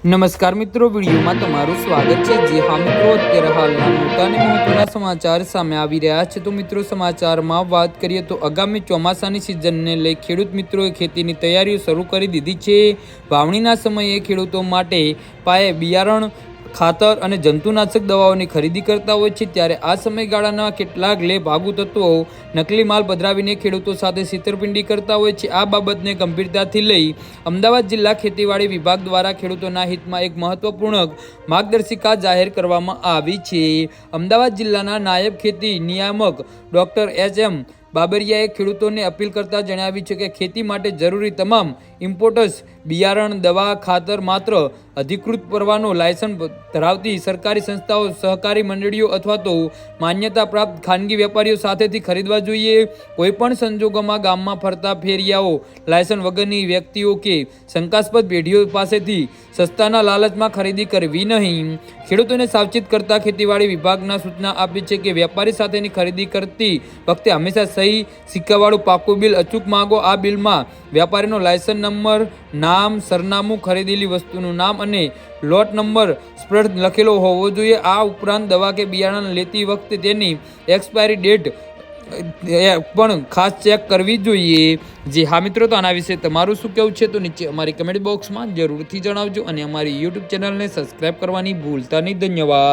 નમસ્કાર મિત્રો, વિડીયોમાં તમારું સ્વાગત છે। જે હા મિત્રો, અત્યારે હાલના મોટા અને મહત્વના સમાચાર સામે આવી રહ્યા છે। તો મિત્રો, સમાચારમાં વાત કરીએ તો આગામી ચોમાસાની સિઝનને લઈ ખેડૂત મિત્રોએ ખેતીની તૈયારીઓ શરૂ કરી દીધી છે। વાવણીના સમયે ખેડૂતો માટે પાયે બિયારણ, ખાતર અને જંતુનાશક દવાઓની ખરીદી કરતા હોય છે, ત્યારે આ સમયગાળાના કેટલાક ભાગુ તત્વો નકલી માલ પધરાવીને ખેડૂતો સાથે છેતરપિંડી કરતા હોય છે। આ બાબતને ગંભીરતાથી લઈ અમદાવાદ જિલ્લા ખેતીવાડી વિભાગ દ્વારા ખેડૂતોના હિતમાં એક મહત્વપૂર્ણ માર્ગદર્શિકા જાહેર કરવામાં આવી છે। અમદાવાદ જિલ્લાના નાયબ ખેતી નિયામક ડોક્ટર એચ.એમ. બાબરિયાએ ખેડૂતોને અપીલ કરતા જણાવ્યું છે કે ખેતી માટે જરૂરી તમામ ઇમ્પોર્ટર્સ, બિયારણ, દવા, ખાતર માત્ર અધિકૃત પરવાનો, લાયસન્સ ધરાવતી સરકારી સંસ્થાઓ, સહકારી મંડળીઓ અથવા તો માન્યતા પ્રાપ્ત ખાનગી વેપારીઓ સાથેથી ખરીદવા જોઈએ। કોઈપણ સંજોગોમાં ગામમાં ફરતા ફેરિયાઓ, લાયસન્સ વગરની વ્યક્તિઓ કે શંકાસ્પદ પેઢીઓ પાસેથી સસ્તાના લાલચમાં ખરીદી કરવી નહીં। ખેડૂતોને સાવચેત કરતા ખેતીવાડી વિભાગના સૂચના આપી છે કે વેપારી સાથેની ખરીદી કરતી વખતે હંમેશા સહી સિક્કાવાળું પાકું બિલ અચૂક માંગો। આ બિલમાં વેપારીનો લાયસન્સ નંબર, નામ, સરનામું, ખરીદેલી વસ્તુનું નામ અને લોટ નંબર સ્પષ્ટ લખેલો હોવો જોઈએ। આ ઉપરાંત દવા કે બિયારણ લેતી વખતે તેની એક્સપાયરી ડેટ પણ ખાસ ચેક કરવી જોઈએ। જે હા મિત્રો, તો આના વિશે તમારું શું કહેવું છે તો નીચે અમારી કમેન્ટ બોક્સમાં જરૂરથી જણાવજો અને અમારી યુટ્યુબ ચેનલને સબસ્ક્રાઈબ કરવાની ભૂલતા નહીં। ધન્યવાદ।